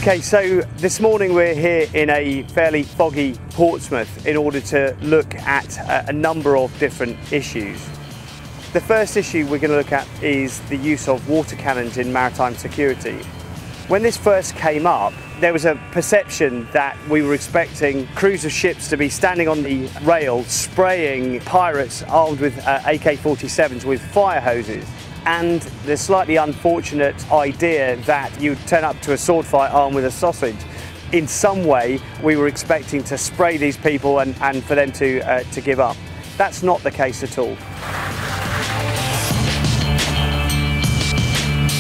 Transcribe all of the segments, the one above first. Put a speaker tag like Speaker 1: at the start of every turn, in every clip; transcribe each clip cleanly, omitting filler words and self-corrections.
Speaker 1: Okay, so this morning we're here in a fairly foggy Portsmouth in order to look at a number of different issues. The first issue we're going to look at is the use of water cannons in maritime security. When this first came up, there was a perception that we were expecting crews of ships to be standing on the rail spraying pirates armed with AK-47s with fire hoses. And the slightly unfortunate idea that you'd turn up to a sword fight armed with a sausage. In some way, we were expecting to spray these people and for them to give up. That's not the case at all.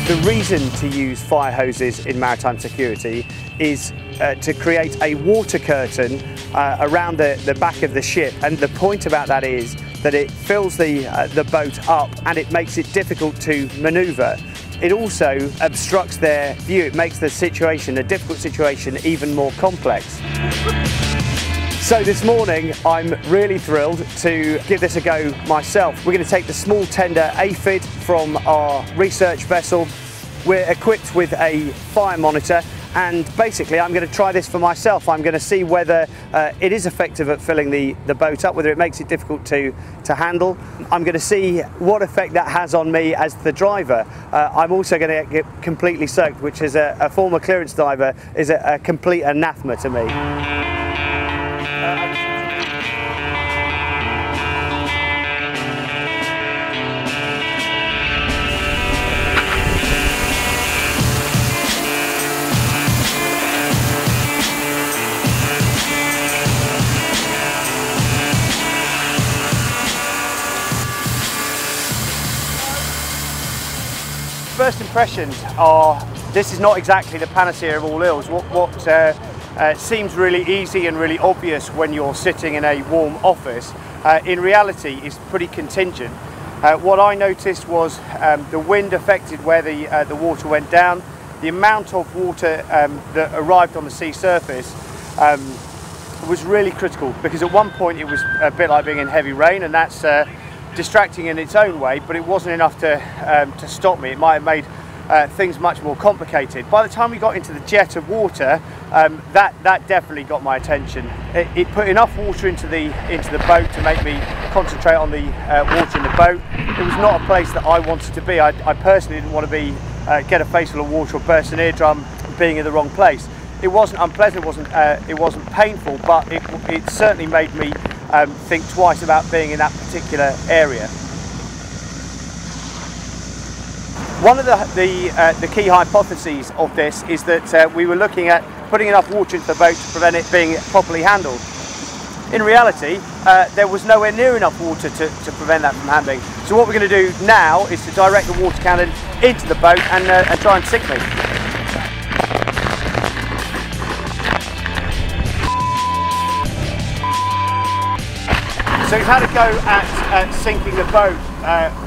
Speaker 1: The reason to use fire hoses in maritime security is to create a water curtain around the back of the ship, and the point about that is that it fills the boat up and it makes it difficult to manoeuvre. It also obstructs their view. It makes the situation, a difficult situation, even more complex. So this morning I'm really thrilled to give this a go myself. We're going to take the small tender aphid from our research vessel. We're equipped with a fire monitor, and basically I'm going to try this for myself. I'm going to see whether it is effective at filling the boat up, whether it makes it difficult to handle. I'm going to see what effect that has on me as the driver. I'm also going to get completely soaked, which as a former clearance diver is a complete anathema to me. First impressions are, this is not exactly the panacea of all ills. What seems really easy and really obvious when you're sitting in a warm office, in reality is pretty contingent. What I noticed was the wind affected where the water went down. The amount of water that arrived on the sea surface was really critical, because at one point it was a bit like being in heavy rain, and that's distracting in its own way, but it wasn't enough to stop me. It might have made things much more complicated. By the time we got into the jet of water, that definitely got my attention. It put enough water into the boat to make me concentrate on the water in the boat. It was not a place that I wanted to be. I personally didn't want to get a face full of water or burst an eardrum being in the wrong place. It wasn't unpleasant, it wasn't painful, but it certainly made me think twice about being in that particular area. One of the key hypotheses of this is that we were looking at putting enough water into the boat to prevent it being properly handled. In reality, there was nowhere near enough water to prevent that from happening. So what we're going to do now is to direct the water cannon into the boat and try and sink me. So we've had a go at sinking the boat.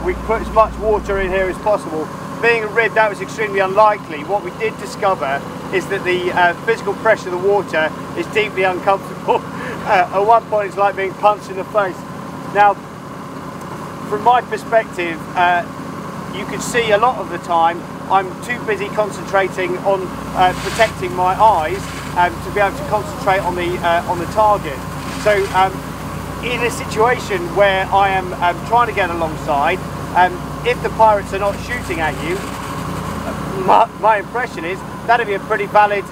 Speaker 1: We put as much water in here as possible. Being a rib, that was extremely unlikely. What we did discover is that the physical pressure of the water is deeply uncomfortable. At one point it's like being punched in the face. Now, from my perspective, you can see a lot of the time I'm too busy concentrating on protecting my eyes to be able to concentrate on the target. So in a situation where I am trying to get alongside, if the pirates are not shooting at you, my impression is that'd be a pretty valid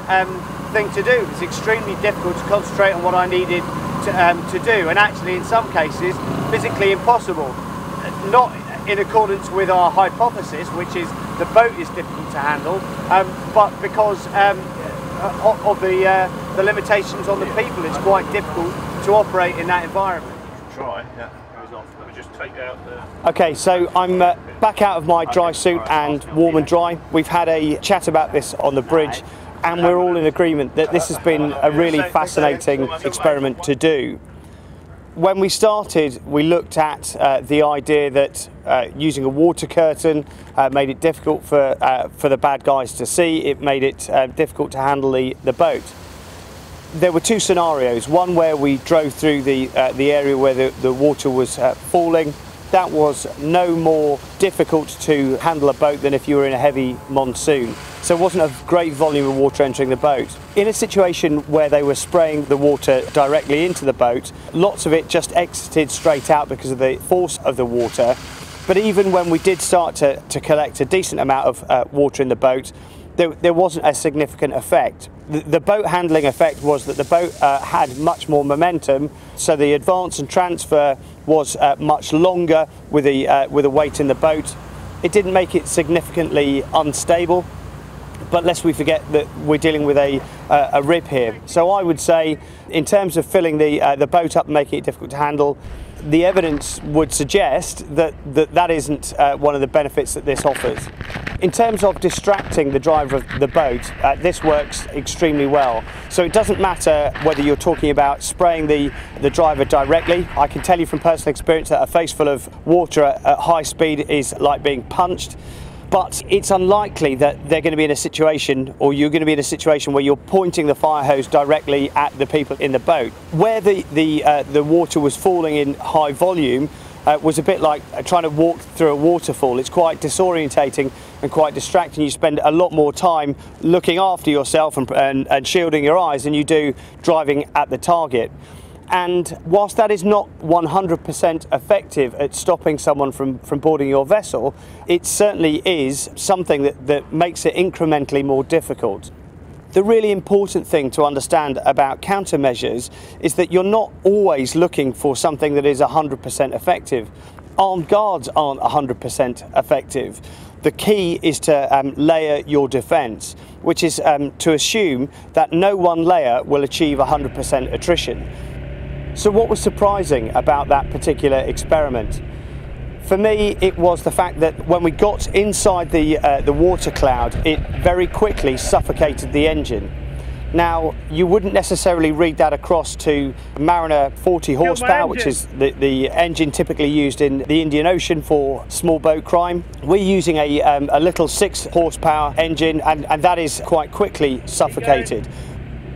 Speaker 1: thing to do. It's extremely difficult to concentrate on what I needed to do, and actually in some cases physically impossible. Not in accordance with our hypothesis, which is the boat is difficult to handle, but because of the limitations on the people, it's quite difficult to operate in that environment.
Speaker 2: Try, yeah. Let me just take out the...
Speaker 1: Okay, so I'm back out of my dry suit and warm and dry. We've had a chat about this on the bridge, and we're all in agreement that this has been a really fascinating experiment to do. When we started, we looked at the idea that using a water curtain made it difficult for the bad guys to see. It made it difficult to handle the boat. There were two scenarios, one where we drove through the area where the water was falling, that was no more difficult to handle a boat than if you were in a heavy monsoon. So it wasn't a great volume of water entering the boat. In a situation where they were spraying the water directly into the boat, lots of it just exited straight out because of the force of the water. But even when we did start to collect a decent amount of water in the boat, there wasn't a significant effect. The boat handling effect was that the boat had much more momentum, so the advance and transfer was much longer with the weight in the boat. It didn't make it significantly unstable, but lest we forget that we're dealing with a rib here. So I would say, in terms of filling the boat up and making it difficult to handle, the evidence would suggest that isn't one of the benefits that this offers. In terms of distracting the driver of the boat, this works extremely well. So it doesn't matter whether you're talking about spraying the driver directly. I can tell you from personal experience that a face full of water at high speed is like being punched. But it's unlikely that they're going to be in a situation, or you're going to be in a situation where you're pointing the fire hose directly at the people in the boat. Where the water was falling in high volume was a bit like trying to walk through a waterfall. It's quite disorientating and quite distracting. You spend a lot more time looking after yourself and shielding your eyes than you do driving at the target. And whilst that is not 100% effective at stopping someone from boarding your vessel, it certainly is something that makes it incrementally more difficult. The really important thing to understand about countermeasures is that you're not always looking for something that is 100% effective. Armed guards aren't 100% effective. The key is to layer your defence, which is to assume that no one layer will achieve 100% attrition. So what was surprising about that particular experiment? For me, it was the fact that when we got inside the water cloud, it very quickly suffocated the engine. Now, you wouldn't necessarily read that across to Mariner 40 horsepower, which is the engine typically used in the Indian Ocean for small boat crime. We're using a little 6 horsepower engine, and that is quite quickly suffocated.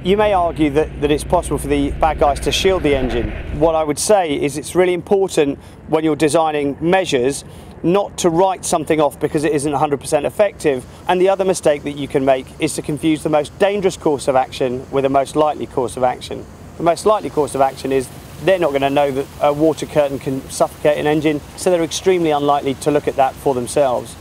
Speaker 1: You may argue that it's possible for the bad guys to shield the engine. What I would say is it's really important when you're designing measures not to write something off because it isn't 100% effective. And the other mistake that you can make is to confuse the most dangerous course of action with the most likely course of action. The most likely course of action is they're not going to know that a water curtain can suffocate an engine, so they're extremely unlikely to look at that for themselves.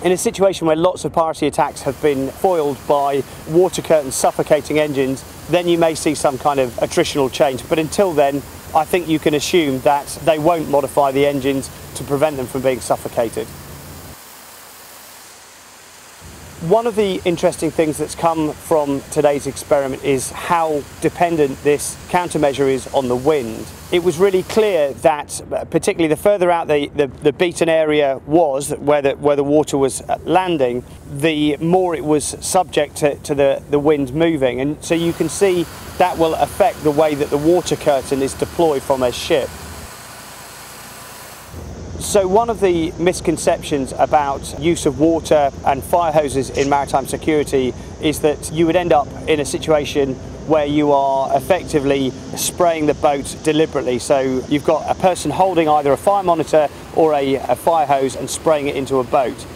Speaker 1: In a situation where lots of piracy attacks have been foiled by water curtains suffocating engines, then you may see some kind of attritional change. But until then, I think you can assume that they won't modify the engines to prevent them from being suffocated. One of the interesting things that's come from today's experiment is how dependent this countermeasure is on the wind. It was really clear that, particularly the further out the beaten area was, where the water was landing, the more it was subject to the wind moving. And so you can see that will affect the way that the water curtain is deployed from a ship. So one of the misconceptions about use of water and fire hoses in maritime security is that you would end up in a situation where you are effectively spraying the boat deliberately. So you've got a person holding either a fire monitor or a fire hose and spraying it into a boat.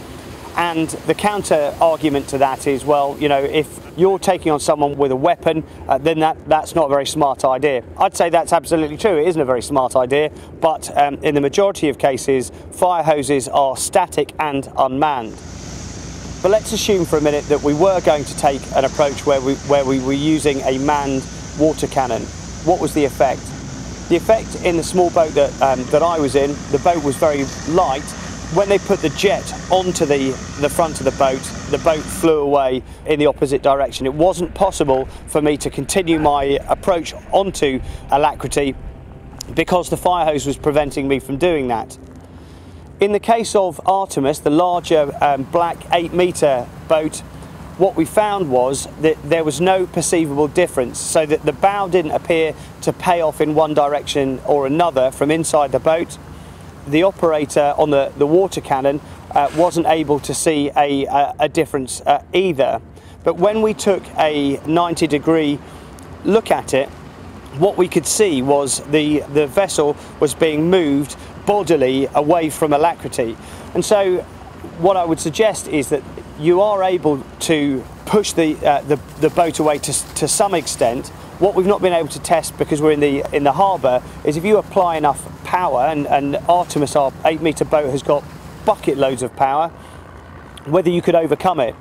Speaker 1: And the counter argument to that is, well, you know, if you're taking on someone with a weapon, then that's not a very smart idea. I'd say that's absolutely true. It isn't a very smart idea, but in the majority of cases, fire hoses are static and unmanned. But let's assume for a minute that we were going to take an approach where we were using a manned water cannon. What was the effect? The effect in the small boat that I was in, the boat was very light. When they put the jet onto the front of the boat flew away in the opposite direction. It wasn't possible for me to continue my approach onto Alacrity because the fire hose was preventing me from doing that. In the case of Artemis, the larger black 8-metre boat, what we found was that there was no perceivable difference, so that the bow didn't appear to pay off in one direction or another from inside the boat. The operator on the water cannon wasn't able to see a difference either. But when we took a 90-degree look at it, what we could see was the vessel was being moved bodily away from alacrity. And so what I would suggest is that you are able to push the boat away to some extent. What we've not been able to test, because we're in the harbour, is if you apply enough power, and Artemis, our 8-metre boat, has got bucket loads of power, whether you could overcome it.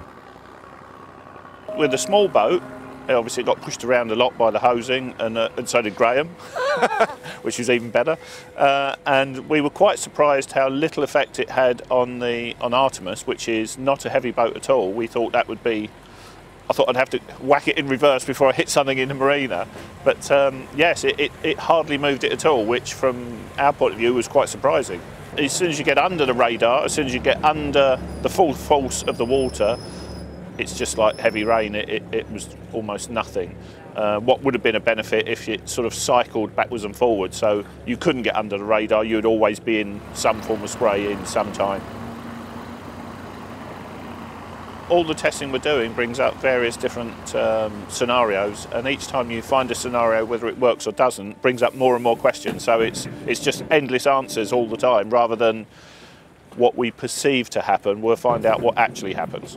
Speaker 2: With a small boat, it obviously got pushed around a lot by the hosing, and so did Graeme, which was even better. And we were quite surprised how little effect it had on Artemis, which is not a heavy boat at all. We thought that would be, I thought I'd have to whack it in reverse before I hit something in the marina. But yes, it hardly moved it at all, which from our point of view was quite surprising. As soon as you get under the radar, as soon as you get under the full force of the water, it's just like heavy rain. It was almost nothing. What would have been a benefit if it sort of cycled backwards and forwards, so you couldn't get under the radar, you would always be in some form of spray in some time. All the testing we're doing brings up various different scenarios, and each time you find a scenario, whether it works or doesn't, brings up more and more questions. So it's just endless answers all the time, rather than what we perceive to happen. We'll find out what actually happens.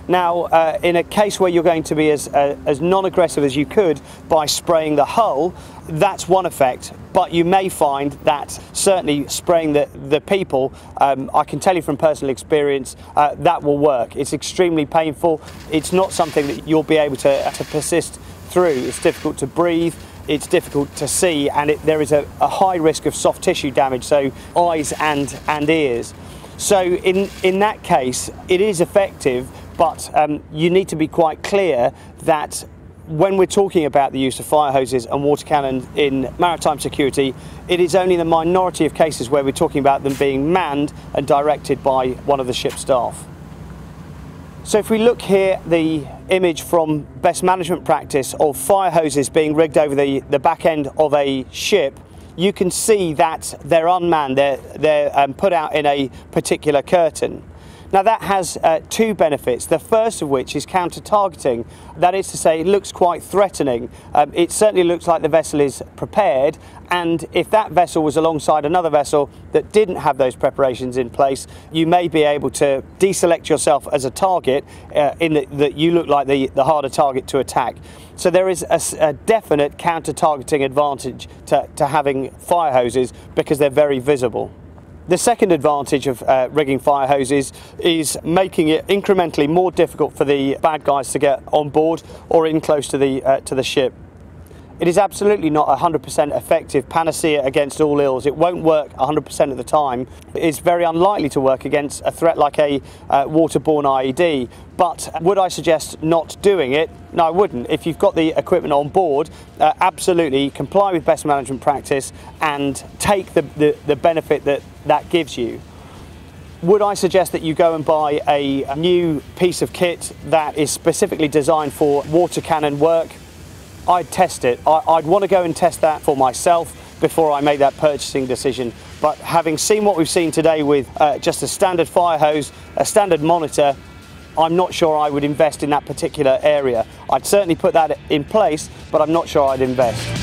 Speaker 1: Now, in a case where you're going to be as non-aggressive as you could by spraying the hull, that's one effect, but you may find that certainly spraying the people, I can tell you from personal experience, that will work. It's extremely painful. It's not something that you'll be able to persist through. It's difficult to breathe, it's difficult to see, and there is a high risk of soft tissue damage, so eyes and ears. So in that case, it is effective, but you need to be quite clear that when we're talking about the use of fire hoses and water cannons in maritime security, it is only the minority of cases where we're talking about them being manned and directed by one of the ship's staff. So if we look here, the image from best management practice of fire hoses being rigged over the back end of a ship, you can see that they're unmanned, they're put out in a particular curtain. Now that has two benefits, the first of which is counter-targeting. That is to say, it looks quite threatening. It certainly looks like the vessel is prepared, and if that vessel was alongside another vessel that didn't have those preparations in place, you may be able to deselect yourself as a target in that you look like the harder target to attack. So there is a definite counter-targeting advantage to having fire hoses because they're very visible. The second advantage of rigging fire hoses is making it incrementally more difficult for the bad guys to get on board or in close to the ship. It is absolutely not a 100% effective panacea against all ills. It won't work 100% of the time. It's very unlikely to work against a threat like a waterborne IED. But would I suggest not doing it? No, I wouldn't. If you've got the equipment on board, absolutely comply with best management practice and take the benefit that gives you. Would I suggest that you go and buy a new piece of kit that is specifically designed for water cannon work? I'd test it. I'd want to go and test that for myself before I make that purchasing decision. But having seen what we've seen today with just a standard fire hose, a standard monitor, I'm not sure I would invest in that particular area. I'd certainly put that in place, but I'm not sure I'd invest.